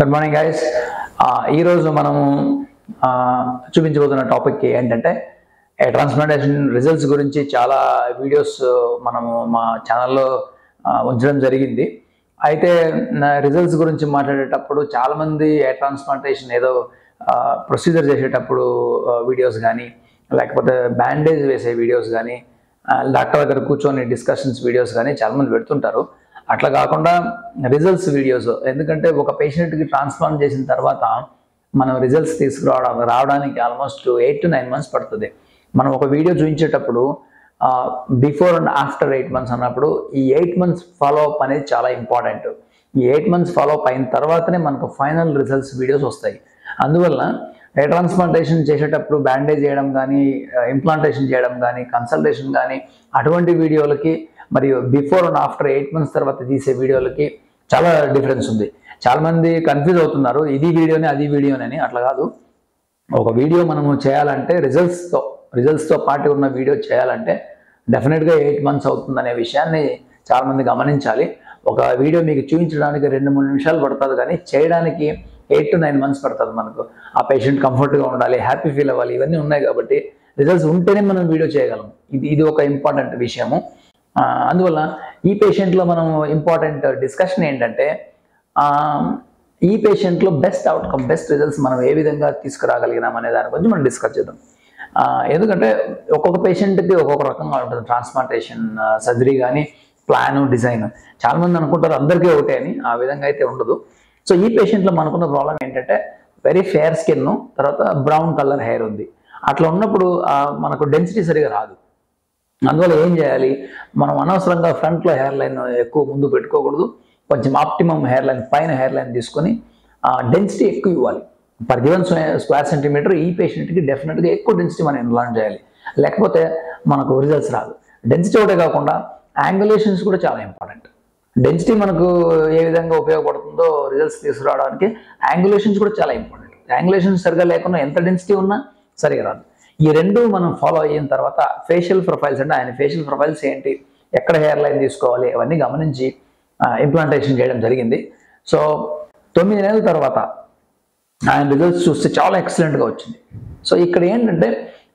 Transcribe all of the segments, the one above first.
Good morning guys. ఈరోజు మనము చూపించబోతున్న topic ఏంటంటే ట్రాన్స్ప్లాంటేషన్ రిజల్ట్స్ గురించి చాలా వీడియోస్ మనము మా ఛానల్లో ఉంచడం జరిగింది. అయితే రిజల్ట్స్ గురించి మాట్లాడేటప్పుడు చాలామంది ట్రాన్స్ప్లాంటేషన్ ఏదో ప్రొసీజర్ చేసేటప్పుడు వీడియోస్ కానీ లేకపోతే బ్యాండేజ్ వేసే వీడియోస్ కానీ డాక్టర్ దగ్గర కూర్చొని డిస్కషన్స్ వీడియోస్ కానీ చాలామంది పెడుతుంటారు. అట్లా కాకుండా రిజల్ట్స్ వీడియోస్, ఎందుకంటే ఒక పేషెంట్కి ట్రాన్స్ప్లాంట్ చేసిన తర్వాత మనం రిజల్ట్స్ రావడానికి ఆల్మోస్ట్ 8 to 9 months పడుతుంది. మనం ఒక వీడియో చూపించేటప్పుడు బిఫోర్ అండ్ ఆఫ్టర్ 8 months అన్నప్పుడు ఈ 8 months ఫాలో అప్ అనేది చాలా ఇంపార్టెంట్. ఈ 8 months ఫాలో అప్ అయిన తర్వాతనే మనకు ఫైనల్ రిజల్ట్స్ వీడియోస్ వస్తాయి. అందువల్ల ట్రాన్స్ప్లాంటేషన్ చేసేటప్పుడు బ్యాండేజ్ చేయడం కానీ, ఇంప్లాంటేషన్ చేయడం కానీ, కన్సల్టేషన్ కానీ అటువంటి వీడియోలకి మరియు బిఫోర్ అండ్ ఆఫ్టర్ 8 months తర్వాత తీసే వీడియోలకి చాలా డిఫరెన్స్ ఉంది. చాలామంది కన్ఫ్యూజ్ అవుతున్నారు, ఇది వీడియోనే అది వీడియోనని. అట్లా కాదు. ఒక వీడియో మనము చేయాలంటే రిజల్ట్స్తో పాటు ఉన్న వీడియో చేయాలంటే డెఫినెట్గా 8 months అవుతుందనే విషయాన్ని చాలామంది గమనించాలి. ఒక వీడియో మీకు చూపించడానికి 2-3 నిమిషాలు పడుతుంది, కానీ చేయడానికి 8 to 9 months పడుతుంది. మనకు ఆ పేషెంట్ కంఫర్ట్గా ఉండాలి, హ్యాపీ ఫీల్ అవ్వాలి, ఇవన్నీ ఉన్నాయి. కాబట్టి రిజల్ట్స్ ఉంటేనే మనం వీడియో చేయగలం. ఇది ఒక ఇంపార్టెంట్ విషయము. అందువల్ల ఈ పేషెంట్లో మనం ఇంపార్టెంట్ డిస్కషన్ ఏంటంటే ఈ పేషెంట్లో బెస్ట్ అవుట్కమ్, బెస్ట్ రిజల్ట్స్ మనం ఏ విధంగా తీసుకురాగలిగినాం అనే దాని గురించి మనం డిస్కస్ చేద్దాం. ఎందుకంటే ఒక్కొక్క పేషెంట్కి ఒక్కొక్క రకంగా ఉంటుంది ట్రాన్స్ప్లాంటేషన్ సర్జరీ కానీ, ప్లాన్, డిజైన్. చాలామంది అనుకుంటారు అందరికీ ఒకటే అని. ఆ విధంగా అయితే ఉండదు. సో ఈ పేషెంట్లో మనకున్న ప్రాబ్లం ఏంటంటే వెరీ ఫేర్ స్కిన్, తర్వాత బ్రౌన్ కలర్ హెయిర్ ఉంది. అట్లా ఉన్నప్పుడు మనకు డెన్సిటీ సరిగా రాదు. అందువల్ల ఏం చేయాలి, మనం అనవసరంగా ఫ్రంట్లో హెయిర్ లైన్ ఎక్కువ ముందు పెట్టుకోకూడదు. కొంచెం ఆప్టిమమ్ హెయిర్ లైన్, పైన హెయిర్ లైన్ తీసుకొని డెన్సిటీ ఎక్కువ ఇవ్వాలి. పర్ గివెన్ స్క్వేర్ సెంటీమీటర్ ఈ పేషెంట్కి డెఫినెట్గా ఎక్కువ డెన్సిటీ మనం ఇంప్లాంట్ చేయాలి, లేకపోతే మనకు రిజల్ట్స్ రాదు. డెన్సిటీ ఒకటే కాకుండా యాంగులేషన్స్ కూడా చాలా ఇంపార్టెంట్. డెన్సిటీ మనకు ఏ విధంగా ఉపయోగపడుతుందో రిజల్ట్స్ తీసుకురావడానికి యాంగులేషన్స్ కూడా చాలా ఇంపార్టెంట్. యాంగులేషన్స్ సరిగా లేకుండా ఎంత డెన్సిటీ ఉన్నా సరిగా రాదు. ఈ రెండు మనం ఫాలో అయిన తర్వాత ఫేషియల్ ప్రొఫైల్స్, అంటే ఆయన ఫేషియల్ ప్రొఫైల్స్ ఏంటి, ఎక్కడ హెయిర్ లైన్ తీసుకోవాలి, అవన్నీ గమనించి ఇంప్లాంటేషన్ చేయడం జరిగింది. సో 9 నెలల తర్వాత ఆయన రిజల్ట్స్ చూస్తే చాలా ఎక్సలెంట్గా వచ్చింది. సో ఇక్కడ ఏంటంటే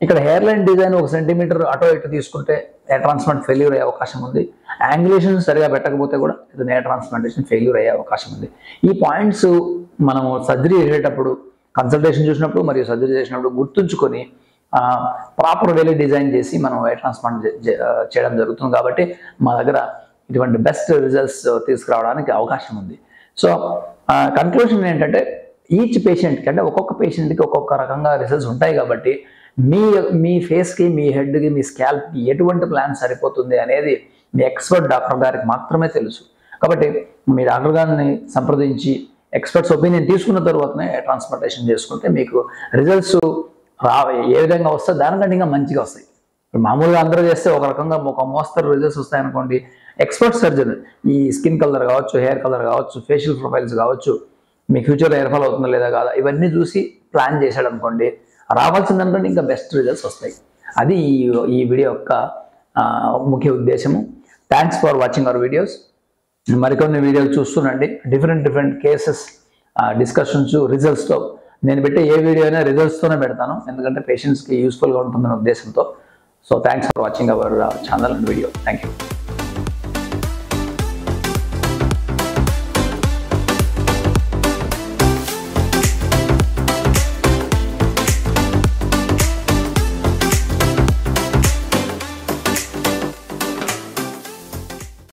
ఇక్కడ హెయిర్ లైన్ డిజైన్ 1 సెంటీమీటర్ అటో ఇటు తీసుకుంటే హెయిర్ ట్రాన్స్ప్లాంట్ ఫెయిల్యూర్ అయ్యే అవకాశం ఉంది. యాంగులేషన్ సరిగా పెట్టకపోతే కూడా ఇది హెయిర్ ట్రాన్స్ప్లాంటేషన్ ఫెయిల్యూర్ అయ్యే అవకాశం ఉంది. ఈ పాయింట్స్ మనము సర్జరీ చేసేటప్పుడు, కన్సల్టేషన్ చూసినప్పుడు మరియు సర్జరీ చేసినప్పుడు గుర్తుంచుకొని ప్రాపర్ వేలో డిజైన్ చేసి మనం హెయిర్ ట్రాన్స్ప్లాంట్ చేయడం జరుగుతుంది. కాబట్టి మా దగ్గర ఇటువంటి బెస్ట్ రిజల్ట్స్ తీసుకురావడానికి అవకాశం ఉంది. సో కన్క్లూషన్ ఏంటంటే ఈచ్ పేషెంట్కి, అంటే ఒక్కొక్క పేషెంట్కి ఒక్కొక్క రకంగా రిజల్ట్స్ ఉంటాయి. కాబట్టి మీ ఫేస్కి, మీ హెడ్కి, మీ స్కాల్ప్కి ఎటువంటి ప్లాన్ సరిపోతుంది అనేది మీ ఎక్స్పర్ట్ డాక్టర్ గారికి మాత్రమే తెలుసు. కాబట్టి మీ డాక్టర్ గారిని సంప్రదించి ఎక్స్పర్ట్స్ ఒపీనియన్ తీసుకున్న తర్వాతనే ట్రాన్స్ప్లాంటేషన్ చేసుకుంటే మీకు రిజల్ట్స్ ఏ విధంగా వస్తాయి, దానికంటే ఇంకా మంచిగా వస్తాయి. మామూలుగా అందరూ చేస్తే ఒక రకంగా ఒక మోస్తరు రిజల్ట్స్ వస్తాయనుకోండి. ఎక్స్పర్ట్ సర్జన్ ఈ స్కిన్ కలర్ కావచ్చు, హెయిర్ కలర్ కావచ్చు, ఫేషియల్ ప్రొఫైల్స్ కావచ్చు, మీ ఫ్యూచర్ హెయిర్ ఫాల్ అవుతుందో లేదా కాదా, ఇవన్నీ చూసి ప్లాన్ చేశాడు అనుకోండి, రావాల్సిన దానికంటే ఇంకా బెస్ట్ రిజల్ట్స్ వస్తాయి. అది ఈ వీడియో యొక్క ముఖ్య ఉద్దేశము. Thanks for watching our videos. మరికొన్ని వీడియోలు చూస్తుండండి. డిఫరెంట్ కేసెస్, డిస్కషన్స్, రిజల్ట్స్తో. నేను పెట్టే ఏ వీడియో అయినా రిజల్ట్స్తోనే పెడతాను, ఎందుకంటే పేషెంట్స్కి యూస్ఫుల్గా ఉంటుందనే ఉద్దేశంతో. So thanks for watching our channel and video. Thank you.